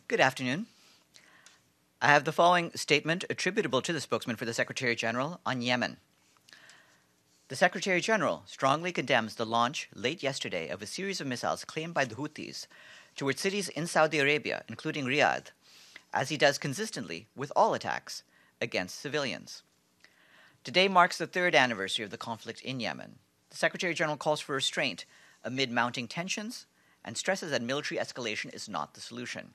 Good afternoon. I have the following statement attributable to the spokesman for the Secretary General on Yemen. The Secretary General strongly condemns the launch late yesterday of a series of missiles claimed by the Houthis towards cities in Saudi Arabia, including Riyadh, as he does consistently with all attacks against civilians. Today marks the third anniversary of the conflict in Yemen. The Secretary General calls for restraint amid mounting tensions and stresses that military escalation is not the solution.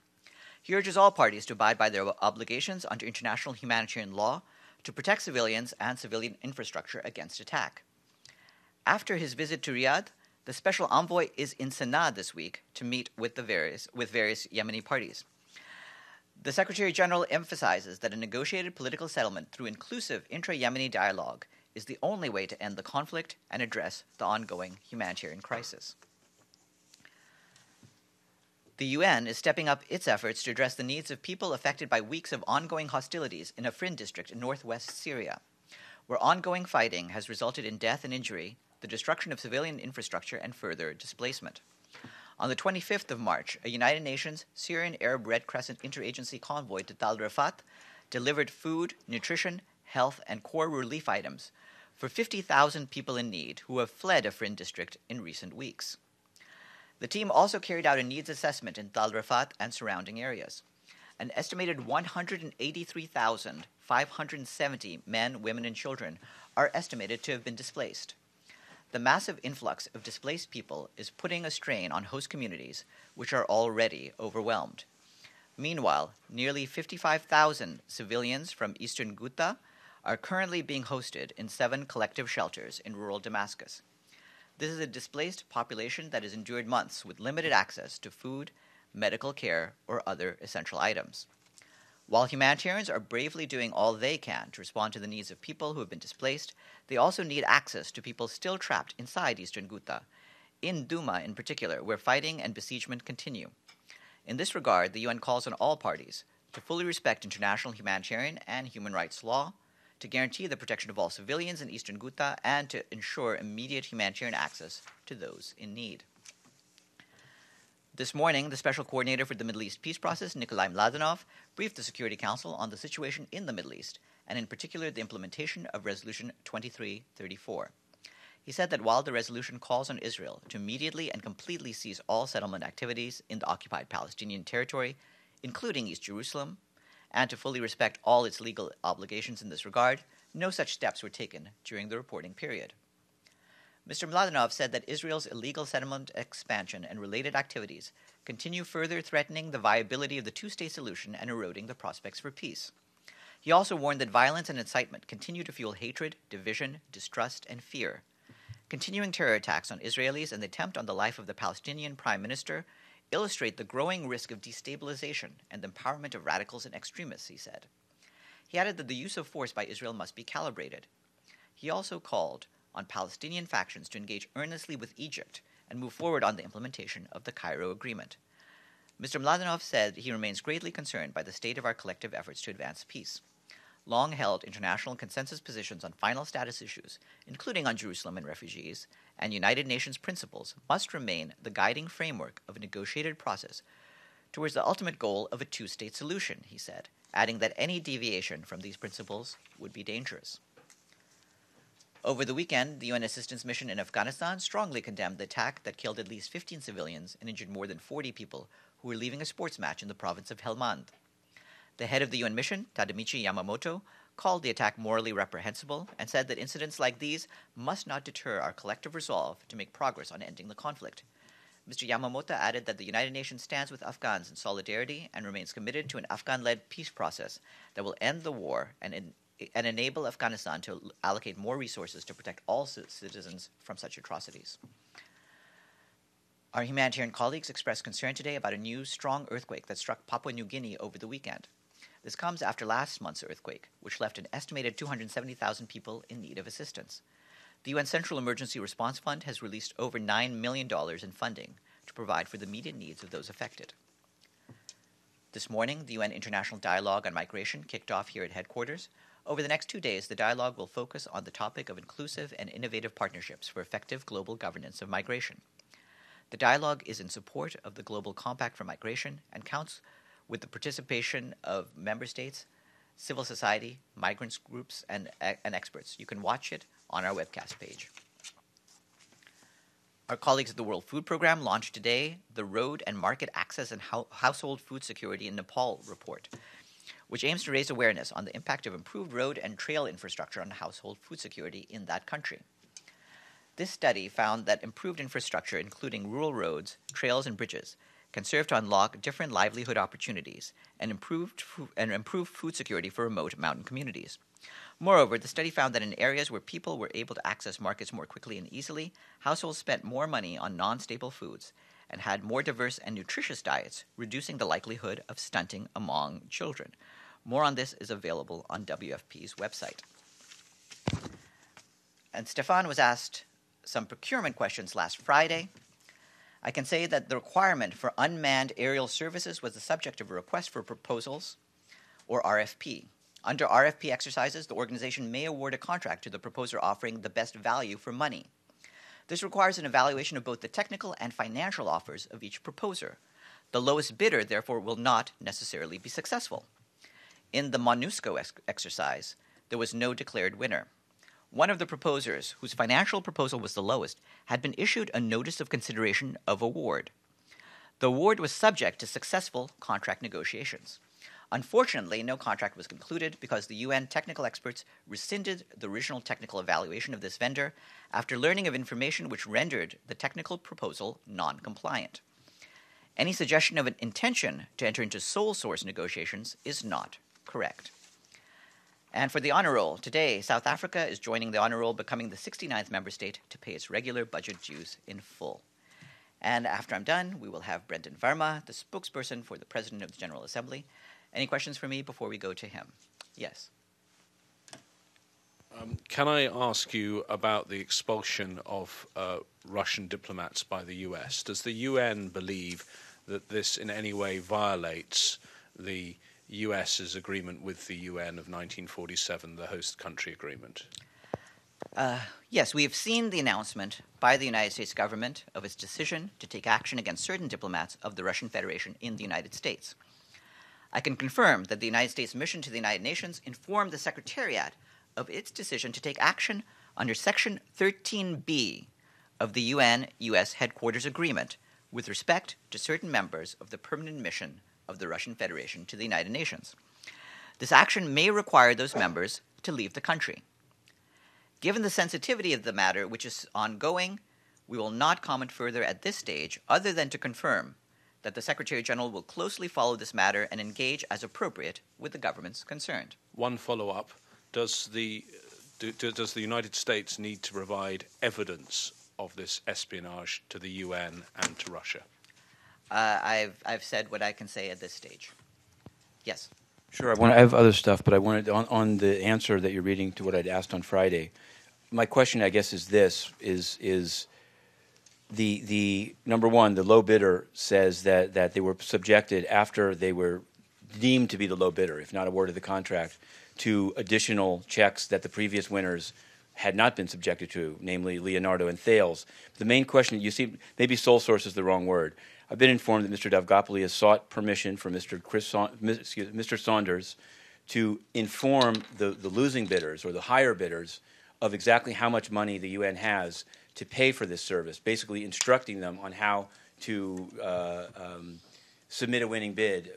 He urges all parties to abide by their obligations under international humanitarian law to protect civilians and civilian infrastructure against attack. After his visit to Riyadh, the special envoy is in Sana'a this week to meet with various Yemeni parties. The Secretary General emphasizes that a negotiated political settlement through inclusive intra-Yemeni dialogue is the only way to end the conflict and address the ongoing humanitarian crisis. The UN is stepping up its efforts to address the needs of people affected by weeks of ongoing hostilities in Afrin district in northwest Syria, where ongoing fighting has resulted in death and injury, the destruction of civilian infrastructure, and further displacement. On the 25th of March, a United Nations Syrian Arab Red Crescent interagency convoy to Tal Rafat delivered food, nutrition, health, and core relief items for 50,000 people in need who have fled Afrin district in recent weeks. The team also carried out a needs assessment in Tal Rafat and surrounding areas. An estimated 183,570 men, women, and children are estimated to have been displaced. The massive influx of displaced people is putting a strain on host communities, which are already overwhelmed. Meanwhile, nearly 55,000 civilians from eastern Ghouta are currently being hosted in 7 collective shelters in rural Damascus. This is a displaced population that has endured months with limited access to food, medical care, or other essential items. While humanitarians are bravely doing all they can to respond to the needs of people who have been displaced, they also need access to people still trapped inside eastern Ghouta, in Douma in particular, where fighting and besiegement continue. In this regard, the UN calls on all parties to fully respect international humanitarian and human rights law, to guarantee the protection of all civilians in eastern Ghouta, and to ensure immediate humanitarian access to those in need. This morning, the Special Coordinator for the Middle East Peace Process, Nikolai Mladenov, briefed the Security Council on the situation in the Middle East, and in particular the implementation of Resolution 2334. He said that while the resolution calls on Israel to immediately and completely cease all settlement activities in the occupied Palestinian territory, including East Jerusalem, and to fully respect all its legal obligations in this regard, no such steps were taken during the reporting period. Mr. Mladenov said that Israel's illegal settlement expansion and related activities continue further threatening the viability of the two-state solution and eroding the prospects for peace. He also warned that violence and incitement continue to fuel hatred, division, distrust, and fear. Continuing terror attacks on Israelis and the attempt on the life of the Palestinian Prime Minister illustrate the growing risk of destabilization and the empowerment of radicals and extremists, he said. He added that the use of force by Israel must be calibrated. He also called on Palestinian factions to engage earnestly with Egypt and move forward on the implementation of the Cairo Agreement. Mr. Mladenov said he remains greatly concerned by the state of our collective efforts to advance peace. Long-held international consensus positions on final status issues, including on Jerusalem and refugees, and United Nations principles must remain the guiding framework of a negotiated process towards the ultimate goal of a two-state solution, he said, adding that any deviation from these principles would be dangerous. Over the weekend, the UN Assistance Mission in Afghanistan strongly condemned the attack that killed at least 15 civilians and injured more than 40 people who were leaving a sports match in the province of Helmand. The head of the UN mission, Tadamichi Yamamoto, called the attack morally reprehensible and said that incidents like these must not deter our collective resolve to make progress on ending the conflict. Mr. Yamamoto added that the United Nations stands with Afghans in solidarity and remains committed to an Afghan-led peace process that will end the war and enable Afghanistan to allocate more resources to protect all citizens from such atrocities. Our humanitarian colleagues expressed concern today about a new strong earthquake that struck Papua New Guinea over the weekend. This comes after last month's earthquake, which left an estimated 270,000 people in need of assistance. The UN Central Emergency Response Fund has released over $9 million in funding to provide for the immediate needs of those affected. This morning, the UN International Dialogue on Migration kicked off here at headquarters. Over the next 2 days, the dialogue will focus on the topic of inclusive and innovative partnerships for effective global governance of migration. The dialogue is in support of the Global Compact for Migration and counts with the participation of member states, civil society, migrants groups, and experts. You can watch it on our webcast page. Our colleagues at the World Food Programme launched today the Road and Market Access and Household Food Security in Nepal report, which aims to raise awareness on the impact of improved road and trail infrastructure on household food security in that country. This study found that improved infrastructure, including rural roads, trails, and bridges, can serve to unlock different livelihood opportunities and improve food security for remote mountain communities. Moreover, the study found that in areas where people were able to access markets more quickly and easily, households spent more money on non-staple foods and had more diverse and nutritious diets, reducing the likelihood of stunting among children. More on this is available on WFP's website. And Stefan was asked some procurement questions last Friday. I can say that the requirement for unmanned aerial services was the subject of a request for proposals, or RFP. Under RFP exercises, the organization may award a contract to the proposer offering the best value for money. This requires an evaluation of both the technical and financial offers of each proposer. The lowest bidder, therefore, will not necessarily be successful. In the MONUSCO exercise, there was no declared winner. One of the proposers, whose financial proposal was the lowest, had been issued a notice of consideration of award. The award was subject to successful contract negotiations. Unfortunately, no contract was concluded because the UN technical experts rescinded the original technical evaluation of this vendor after learning of information which rendered the technical proposal non-compliant. Any suggestion of an intention to enter into sole source negotiations is not correct. And for the honor roll, today, South Africa is joining the honor roll, becoming the 69th member state to pay its regular budget dues in full. And after I'm done, we will have Brendan Verma, the spokesperson for the President of the General Assembly. Any questions for me before we go to him? Yes. Can I ask you about the expulsion of Russian diplomats by the US? Does the UN believe that this in any way violates the US's agreement with the UN of 1947, the host country agreement? Yes, we have seen the announcement by the United States government of its decision to take action against certain diplomats of the Russian Federation in the United States. I can confirm that the United States mission to the United Nations informed the Secretariat of its decision to take action under Section 13B of the UN-US Headquarters Agreement with respect to certain members of the permanent mission of the Russian Federation to the United Nations. This action may require those members to leave the country. Given the sensitivity of the matter, which is ongoing, we will not comment further at this stage other than to confirm that the Secretary General will closely follow this matter and engage as appropriate with the governments concerned. One follow-up. Does the United States need to provide evidence of this espionage to the UN and to Russia? I've said what I can say at this stage. Yes. Sure. I have other stuff, but I wanted on the answer that you're reading to what I'd asked on Friday. My question, I guess, is this: is the number one, the low bidder says that they were subjected after they were deemed to be the low bidder, if not awarded the contract, to additional checks that the previous winners had not been subjected to, namely Leonardo and Thales. The main question, you see, maybe sole source is the wrong word. I've been informed that Mr. Davgopoulos has sought permission from Mr. Saunders to inform the losing bidders or the higher bidders of exactly how much money the UN has to pay for this service, basically instructing them on how to submit a winning bid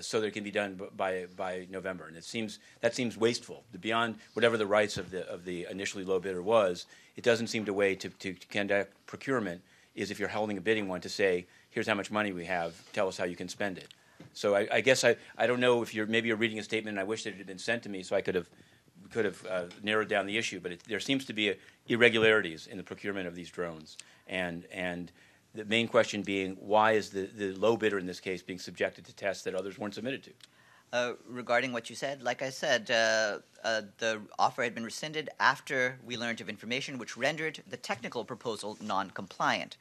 so that it can be done by November. And that seems wasteful. Beyond whatever the rights of the initially low bidder was, it doesn't seem to way to conduct procurement is if you're holding a bidding one to say, here's how much money we have, tell us how you can spend it. So I guess I don't know if maybe you're reading a statement and I wish that it had been sent to me so I could have narrowed down the issue, but there seems to be irregularities in the procurement of these drones. And the main question being, why is the low bidder in this case being subjected to tests that others weren't submitted to? Regarding what you said, like I said, the offer had been rescinded after we learned of information which rendered the technical proposal non-compliant.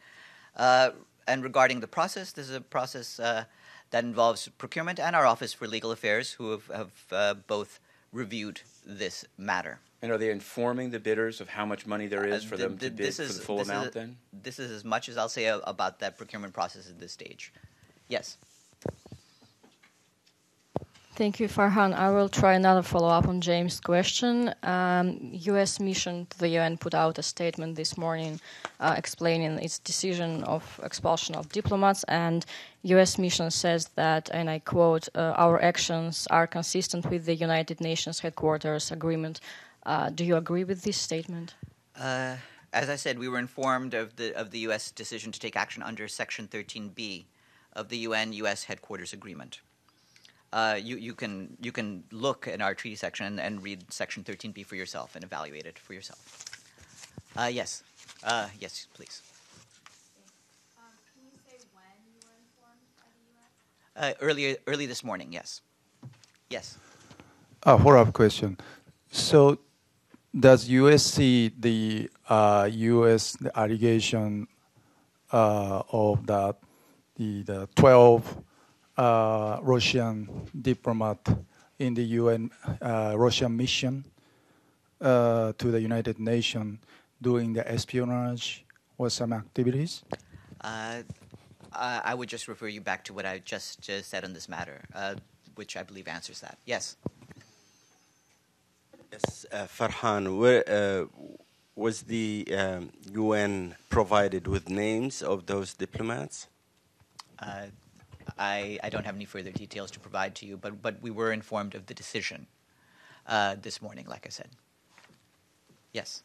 And regarding the process, this is a process that involves procurement and our Office for Legal Affairs, who have both reviewed this matter. And are they informing the bidders of how much money there is for them to bid for the full amount then? This is as much as I'll say about that procurement process at this stage. Yes. Thank you, Farhan. I will try another follow-up on James' question. U.S. mission to the UN put out a statement this morning explaining its decision of expulsion of diplomats, and U.S. mission says that, and I quote, our actions are consistent with the United Nations headquarters agreement. Do you agree with this statement? As I said, we were informed of the U.S. decision to take action under Section 13B of the UN-U.S. headquarters agreement. You can look in our treaty section and read Section 13B for yourself and evaluate it for yourself. Yes. Yes, please. Can you say when you were informed by the U.S.? Early this morning, yes. Yes. A follow-up question. So does U.S. see the U.S. allegation of that the 12 Russian diplomat in the UN Russian mission to the United Nations doing the espionage or some activities? I would just refer you back to what I just said on this matter, which I believe answers that. Yes. Yes, Farhan, was the UN provided with names of those diplomats? I don't have any further details to provide to you, but we were informed of the decision this morning, like I said. Yes.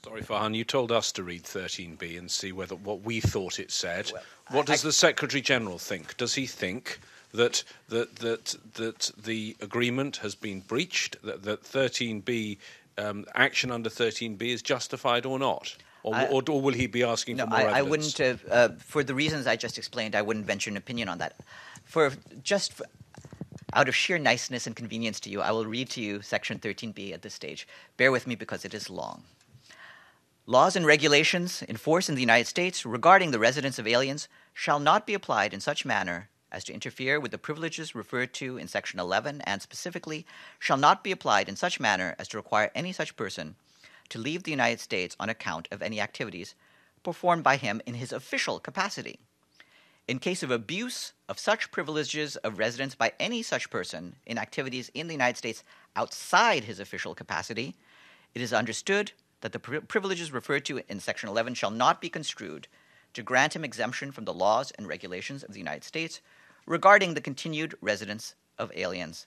Sorry, Farhan, you told us to read 13B and see what we thought it said. Well, what does the Secretary General think? Does he think that the agreement has been breached, that 13B, action under 13B is justified or not? Or will he be asking for more evidence? I wouldn't, for the reasons I just explained, I wouldn't venture an opinion on that. Out of sheer niceness and convenience to you, I will read to you Section 13B at this stage. Bear with me because it is long. Laws and regulations in force in the United States regarding the residence of aliens shall not be applied in such manner as to interfere with the privileges referred to in Section 11, and specifically shall not be applied in such manner as to require any such person to leave the United States on account of any activities performed by him in his official capacity. In case of abuse of such privileges of residence by any such person in activities in the United States outside his official capacity, it is understood that the privileges referred to in Section 11 shall not be construed to grant him exemption from the laws and regulations of the United States regarding the continued residence of aliens,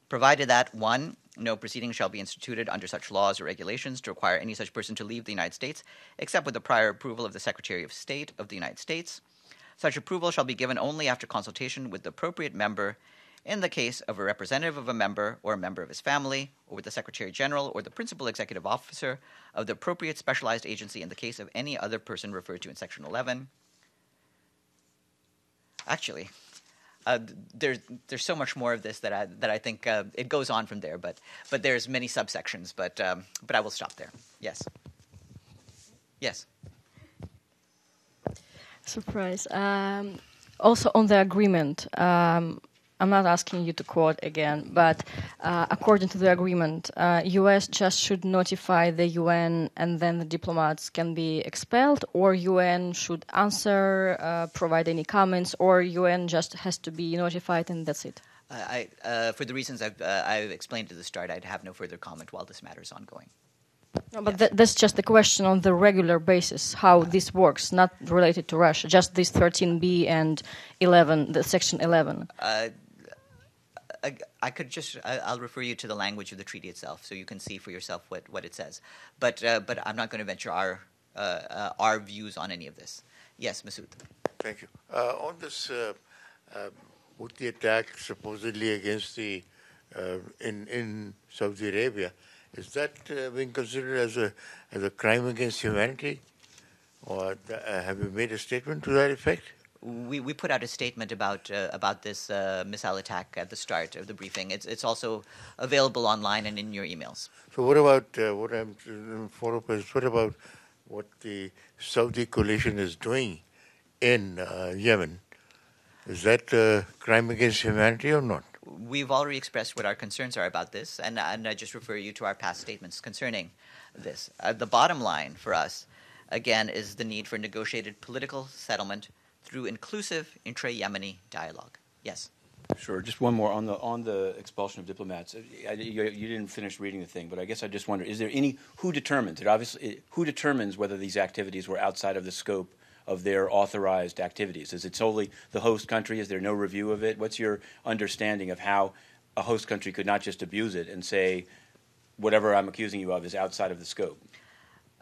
provided that, 1, no proceeding shall be instituted under such laws or regulations to require any such person to leave the United States, except with the prior approval of the Secretary of State of the United States. Such approval shall be given only after consultation with the appropriate member in the case of a representative of a member or a member of his family, or with the Secretary General or the principal executive officer of the appropriate specialized agency in the case of any other person referred to in Section 11. Actually, there's so much more of this that I think it goes on from there, but there's many subsections. But I will stop there. Yes. Yes. Surprise. Also on the agreement, I'm not asking you to quote again, but according to the agreement, U.S. just should notify the UN and then the diplomats can be expelled, or UN should answer, provide any comments, or UN just has to be notified and that's it? For the reasons I've explained at the start, I'd have no further comment while this matter is ongoing. No, but that's just a question on the regular basis, how this works, not related to Russia, just this 13B and 11, the Section 11. I'll refer you to the language of the treaty itself, so you can see for yourself what it says. But I'm not going to venture our views on any of this. Yes, Masood. Thank you. On this Houthi attack supposedly against the in Saudi Arabia, is that being considered as a crime against humanity, or have you made a statement to that effect? We put out a statement about this missile attack at the start of the briefing. It's also available online and in your emails. So what about what about what the Saudi coalition is doing in Yemen? Is that a crime against humanity or not? We've already expressed what our concerns are about this, and I just refer you to our past statements concerning this. The bottom line for us, again, is the need for negotiated political settlement through inclusive intra-Yemeni dialogue. Yes. Sure. Just one more on the expulsion of diplomats. You didn't finish reading the thing, but I guess I just wonder: is there any who determines it? Obviously, who determines whether these activities were outside of the scope of their authorized activities? Is it solely the host country? Is there no review of it? What's your understanding of how a host country could not just abuse it and say whatever I'm accusing you of is outside of the scope?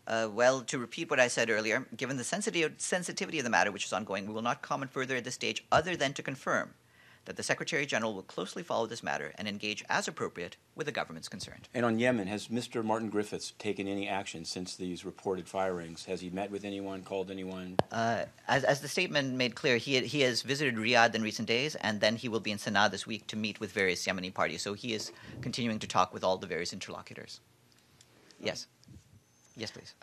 Well, to repeat what I said earlier, given the sensitivity of the matter, which is ongoing, we will not comment further at this stage other than to confirm that the Secretary General will closely follow this matter and engage as appropriate with the governments concerned. And on Yemen, has Mr. Martin Griffiths taken any action since these reported firings? Has he met with anyone, called anyone? As the statement made clear, he has visited Riyadh in recent days, and then he will be in Sana'a this week to meet with various Yemeni parties. So he is continuing to talk with all the various interlocutors. Yes. Yes, please.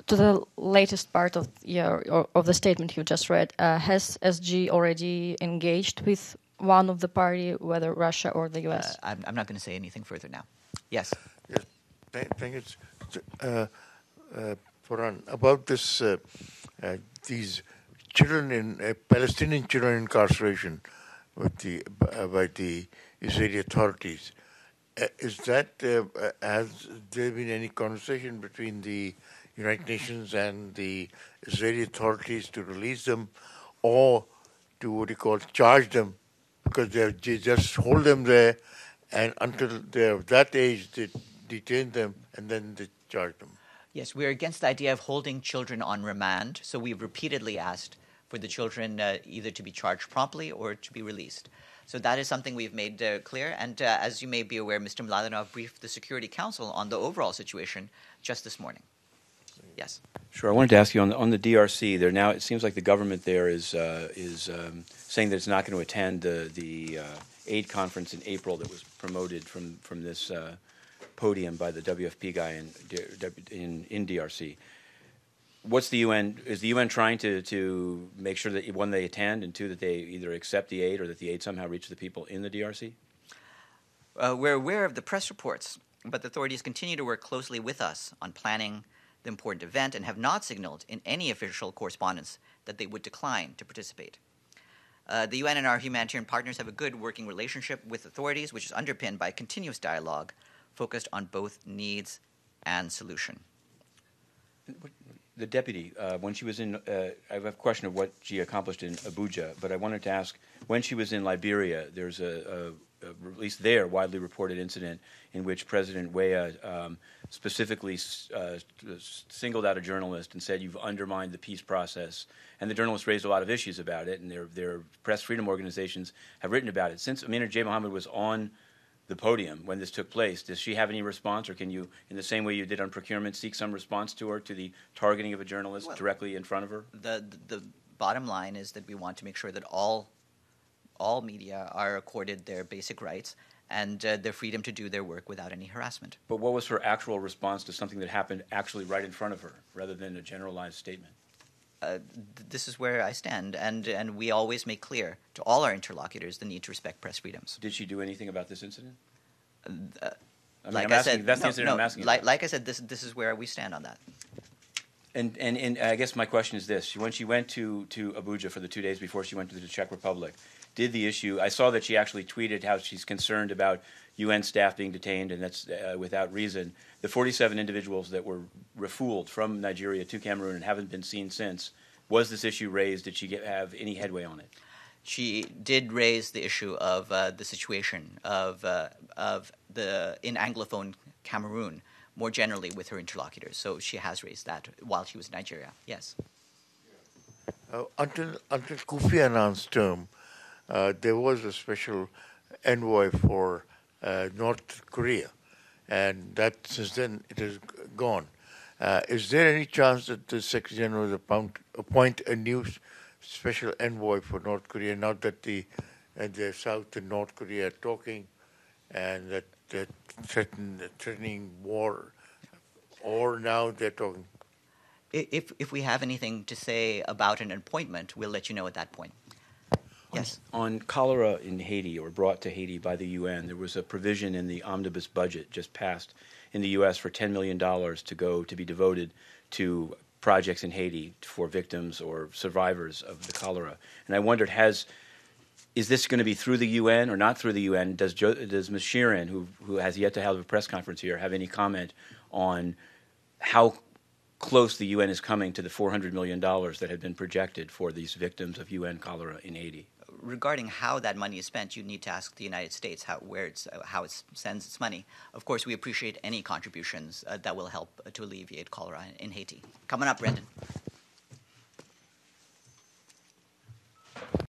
To the latest part of the statement you just read, has SG already engaged with one of the party, whether Russia or the U.S.? I'm not going to say anything further now. Yes. Yes. Thank you, Farhan. About this, these children in Palestinian children incarceration by the Israeli authorities. Has there been any conversation between the United Nations and the Israeli authorities to release them, or to charge them, because they just hold them there, and until they're of that age, they detain them and then they charge them? Yes, we're against the idea of holding children on remand, so we've repeatedly asked for the children either to be charged promptly or to be released. So that is something we've made clear, and as you may be aware, Mr. Mladenov briefed the Security Council on the overall situation just this morning. Yes. Sure. I wanted to ask you on the DRC. There now, it seems like the government there is saying that it's not going to attend the aid conference in April that was promoted from this podium by the WFP guy in DRC. What's the UN? Is the UN trying to make sure that, one, they attend, and two, that they either accept the aid or that the aid somehow reaches the people in the DRC? We're aware of the press reports, but the authorities continue to work closely with us on planning the important event and have not signaled in any official correspondence that they would decline to participate. The UN and our humanitarian partners have a good working relationship with authorities, which is underpinned by continuous dialogue focused on both needs and solution. The deputy, when she was in, I have a question of what she accomplished in Abuja, but I wanted to ask, when she was in Liberia, there's at least there, widely reported incident in which President Weah specifically singled out a journalist and said, "You've undermined the peace process." And the journalist raised a lot of issues about it, and their press freedom organizations have written about it. Since Amina J. Mohammed was on the podium when this took place, does she have any response, or can you, in the same way you did on procurement, seek some response to her, to the targeting of a journalist directly in front of her? The bottom line is that we want to make sure that all media are accorded their basic rights and their freedom to do their work without any harassment. But what was her actual response to something that happened actually right in front of her, rather than a generalized statement? This is where I stand, and we always make clear to all our interlocutors the need to respect press freedoms. Did she do anything about this incident? Like I said, that's the incident I'm asking about. Like I said, this is where we stand on that. And I guess my question is this: when she went to Abuja for the 2 days before she went to the Czech Republic, did the issue? I saw that she actually tweeted how she's concerned about UN staff being detained, and that's without reason. The 47 individuals that were refooled from Nigeria to Cameroon and haven't been seen since, was this issue raised? Did she have any headway on it? She did raise the issue of the situation of in Anglophone Cameroon more generally with her interlocutors. So she has raised that while she was in Nigeria. Yes. Until Kofi Annan's term, there was a special envoy for North Korea, and that since then it has gone. Is there any chance that the Secretary General will appoint a new special envoy for North Korea, now that the South and North Korea are talking, and that they're threatening war, or now they're talking? If we have anything to say about an appointment, we'll let you know at that point. Yes. On cholera in Haiti, or brought to Haiti by the UN, there was a provision in the omnibus budget just passed in the U.S. for $10 million to be devoted to projects in Haiti for victims or survivors of the cholera. And I wondered, is is this going to be through the UN or not through the UN? Does Ms. Sheeran, who has yet to have a press conference here, have any comment on how close the UN is coming to the $400 million that had been projected for these victims of UN cholera in Haiti? Regarding how that money is spent, you need to ask the United States how it sends its money. Of course, we appreciate any contributions that will help to alleviate cholera in Haiti. Coming up, Brendan.